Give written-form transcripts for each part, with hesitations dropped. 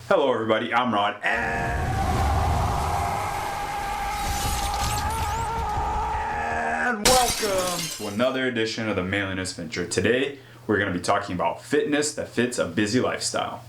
Hello everybody, I'm Rod, and welcome to another edition of the Manliness Venture. Today, we're going to be talking about fitness that fits a busy lifestyle.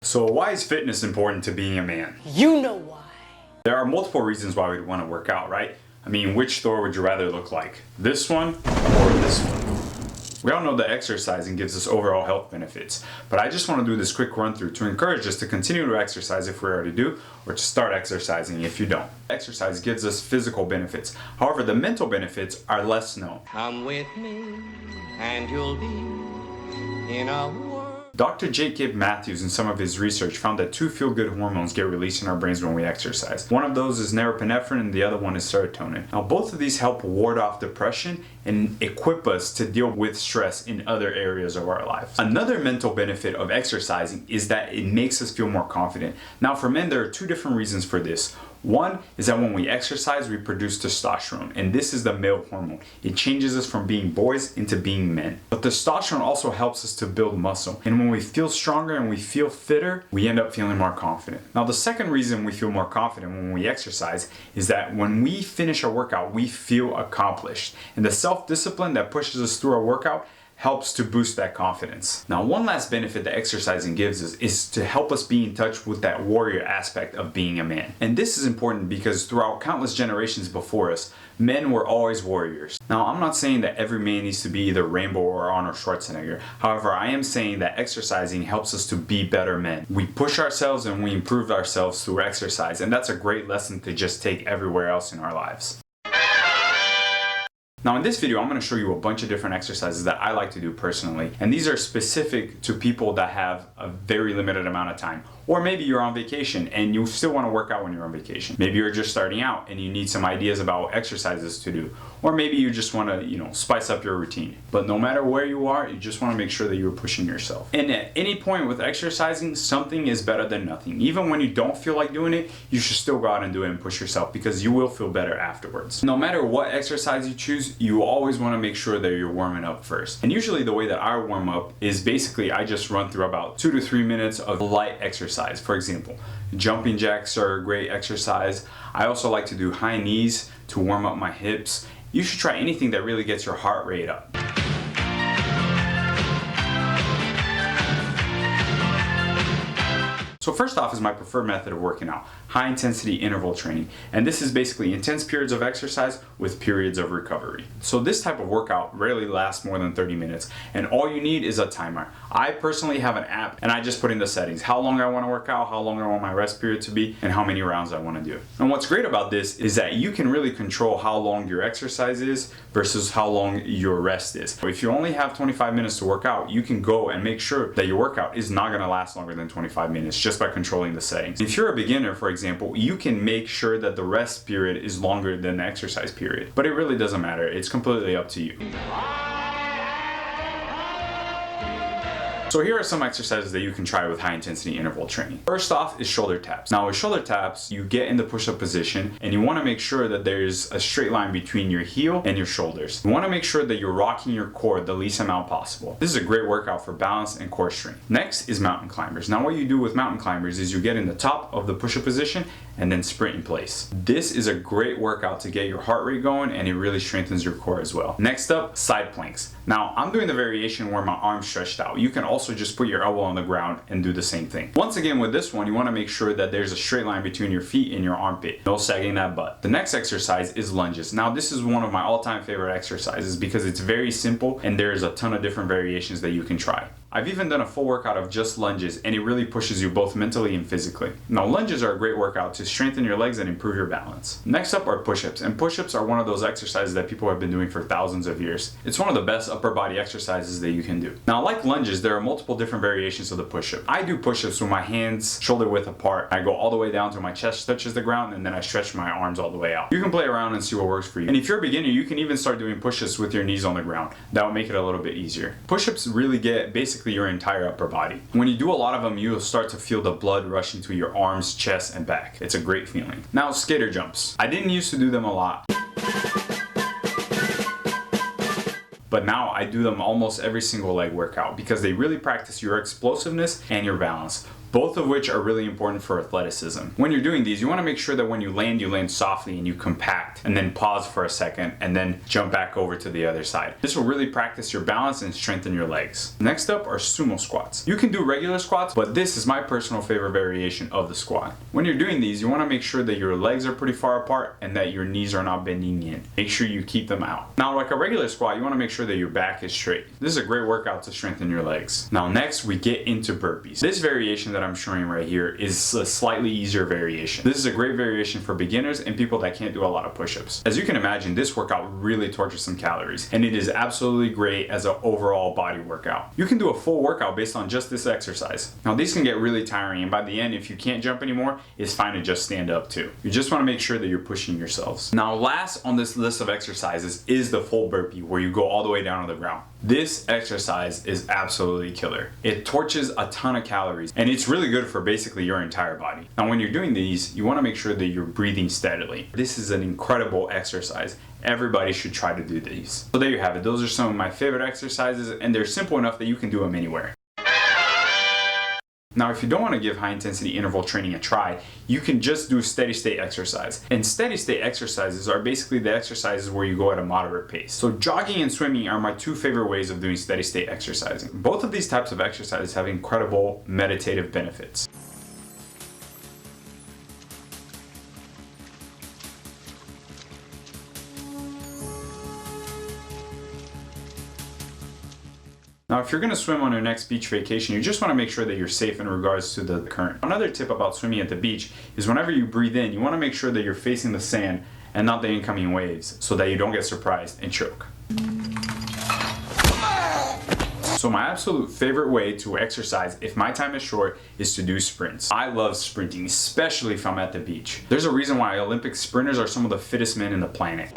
So why is fitness important to being a man? You know why. There are multiple reasons why we'd want to work out, right? I mean, which Thor would you rather look like? This one or this one? We all know that exercising gives us overall health benefits, but I just want to do this quick run through to encourage us to continue to exercise if we already do, or to start exercising if you don't. Exercise gives us physical benefits. However, the mental benefits are less known. Come with me and you'll be in a world. Dr. Jacob Matthews in some of his research found that two feel-good hormones get released in our brains when we exercise. One of those is norepinephrine and the other one is serotonin. Now both of these help ward off depression and equip us to deal with stress in other areas of our lives. Another mental benefit of exercising is that it makes us feel more confident. Now for men, there are two different reasons for this. One is that when we exercise, we produce testosterone, and this is the male hormone. It changes us from being boys into being men. But testosterone also helps us to build muscle, and when we feel stronger and we feel fitter, we end up feeling more confident. Now the second reason we feel more confident when we exercise is that when we finish a workout, we feel accomplished, and the self-discipline that pushes us through our workout helps to boost that confidence. Now, one last benefit that exercising gives us is to help us be in touch with that warrior aspect of being a man. And this is important because throughout countless generations before us, men were always warriors. Now, I'm not saying that every man needs to be either Rambo or Arnold Schwarzenegger. However, I am saying that exercising helps us to be better men. We push ourselves and we improve ourselves through exercise, and that's a great lesson to just take everywhere else in our lives. Now in this video, I'm going to show you a bunch of different exercises that I like to do personally, and these are specific to people that have a very limited amount of time. Or maybe you're on vacation and you still want to work out when you're on vacation. Maybe you're just starting out and you need some ideas about exercises to do. Or maybe you just want to, spice up your routine. But no matter where you are, you just want to make sure that you're pushing yourself. And at any point with exercising, something is better than nothing. Even when you don't feel like doing it, you should still go out and do it and push yourself because you will feel better afterwards. No matter what exercise you choose, you always want to make sure that you're warming up first. And usually the way that I warm up is basically I just run through about 2 to 3 minutes of light exercise. For example, jumping jacks are a great exercise. I also like to do high knees to warm up my hips. You should try anything that really gets your heart rate up. So first off is my preferred method of working out, high intensity interval training. And this is basically intense periods of exercise with periods of recovery. So this type of workout rarely lasts more than 30 minutes, and all you need is a timer. I personally have an app and I just put in the settings, how long I want to work out, how long I want my rest period to be, and how many rounds I want to do. And what's great about this is that you can really control how long your exercise is versus how long your rest is. So if you only have 25 minutes to work out, you can go and make sure that your workout is not going to last longer than 25 minutes just by controlling the settings. If you're a beginner, for example, you can make sure that the rest period is longer than the exercise period. But it really doesn't matter. It's completely up to you. So here are some exercises that you can try with high intensity interval training. First off is shoulder taps. Now with shoulder taps, you get in the push-up position and you want to make sure that there's a straight line between your heel and your shoulders. You want to make sure that you're rocking your core the least amount possible. This is a great workout for balance and core strength. Next is mountain climbers. Now what you do with mountain climbers is you get in the top of the push-up position and then sprint in place. This is a great workout to get your heart rate going, and it really strengthens your core as well. Next up, side planks. Now I'm doing the variation where my arm's stretched out. You can also just put your elbow on the ground and do the same thing. Once again with this one, you want to make sure that there's a straight line between your feet and your armpit. No sagging that butt. The next exercise is lunges. Now this is one of my all-time favorite exercises because it's very simple and there's a ton of different variations that you can try. I've even done a full workout of just lunges, and it really pushes you both mentally and physically. Now lunges are a great workout to strengthen your legs and improve your balance. Next up are push-ups, and push-ups are one of those exercises that people have been doing for thousands of years. It's one of the best upper body exercises that you can do. Now like lunges, there are multiple different variations of the push-up. I do push-ups with my hands shoulder width apart. I go all the way down to my chest touches the ground, and then I stretch my arms all the way out. You can play around and see what works for you. And if you're a beginner, you can even start doing push-ups with your knees on the ground. That will make it a little bit easier. Push-ups really get basically basically your entire upper body. When you do a lot of them, you'll start to feel the blood rushing to your arms, chest, and back. It's a great feeling. Now, skater jumps. I didn't used to do them a lot, but now I do them almost every single leg workout because they really practice your explosiveness and your balance, both of which are really important for athleticism. When you're doing these, you want to make sure that when you land softly and you compact and then pause for a second and then jump back over to the other side. This will really practice your balance and strengthen your legs. Next up are sumo squats. You can do regular squats, but this is my personal favorite variation of the squat. When you're doing these, you want to make sure that your legs are pretty far apart and that your knees are not bending in. Make sure you keep them out. Now, like a regular squat, you want to make sure that your back is straight. This is a great workout to strengthen your legs. Now, next we get into burpees. This variation that I'm showing right here is a slightly easier variation. This is a great variation for beginners and people that can't do a lot of push-ups. As you can imagine, this workout really tortures some calories, and it is absolutely great as an overall body workout. You can do a full workout based on just this exercise. Now, these can get really tiring, and by the end, if you can't jump anymore, it's fine to just stand up too. You just want to make sure that you're pushing yourselves. Now, last on this list of exercises is the full burpee, where you go all the way down to the ground. This exercise is absolutely killer. It torches a ton of calories, and it's really good for basically your entire body. Now, when you're doing these, you want to make sure that you're breathing steadily. This is an incredible exercise. Everybody should try to do these. So there you have it. Those are some of my favorite exercises, and they're simple enough that you can do them anywhere. Now, if you don't want to give high intensity interval training a try, you can just do steady state exercise. And steady state exercises are basically the exercises where you go at a moderate pace. So jogging and swimming are my two favorite ways of doing steady state exercising. Both of these types of exercises have incredible meditative benefits. Now, if you're going to swim on your next beach vacation, you just want to make sure that you're safe in regards to the current. Another tip about swimming at the beach is whenever you breathe in, you want to make sure that you're facing the sand and not the incoming waves so that you don't get surprised and choke. So my absolute favorite way to exercise if my time is short is to do sprints. I love sprinting, especially if I'm at the beach. There's a reason why Olympic sprinters are some of the fittest men in the planet.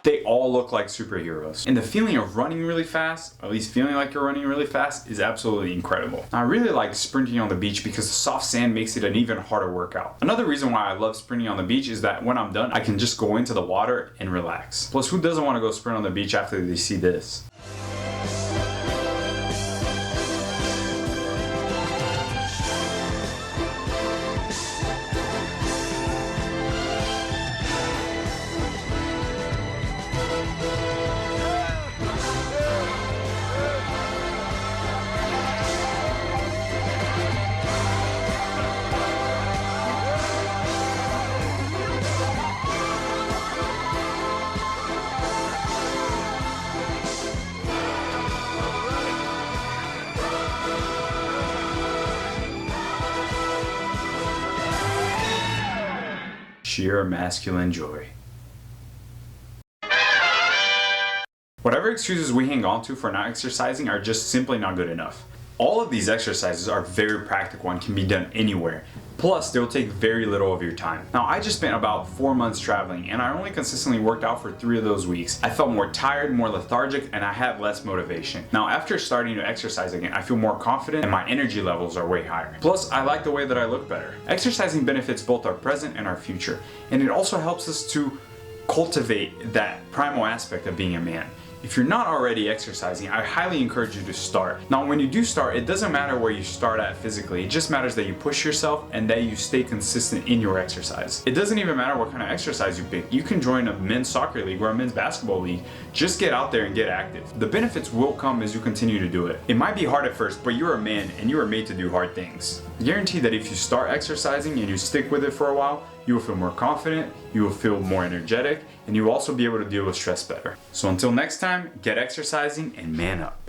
They all look like superheroes. And the feeling of running really fast, at least feeling like you're running really fast, is absolutely incredible. I really like sprinting on the beach because the soft sand makes it an even harder workout. Another reason why I love sprinting on the beach is that when I'm done, I can just go into the water and relax. Plus, who doesn't want to go sprint on the beach after they see this? Sheer masculine joy. Whatever excuses we hang on to for not exercising are just simply not good enough. All of these exercises are very practical and can be done anywhere. Plus, they'll take very little of your time. Now, I just spent about 4 months traveling, and I only consistently worked out for 3 of those weeks. I felt more tired, more lethargic, and I had less motivation. Now, after starting to exercise again, I feel more confident and my energy levels are way higher. Plus, I like the way that I look better. Exercising benefits both our present and our future, and it also helps us to cultivate that primal aspect of being a man. If you're not already exercising, I highly encourage you to start. Now, when you do start, it doesn't matter where you start at physically. It just matters that you push yourself and that you stay consistent in your exercise. It doesn't even matter what kind of exercise you pick. You can join a men's soccer league or a men's basketball league. Just get out there and get active. The benefits will come as you continue to do it. It might be hard at first, but you're a man and you are made to do hard things. I guarantee that if you start exercising and you stick with it for a while, you will feel more confident, you will feel more energetic, and you will also be able to deal with stress better. So until next time, get exercising and man up.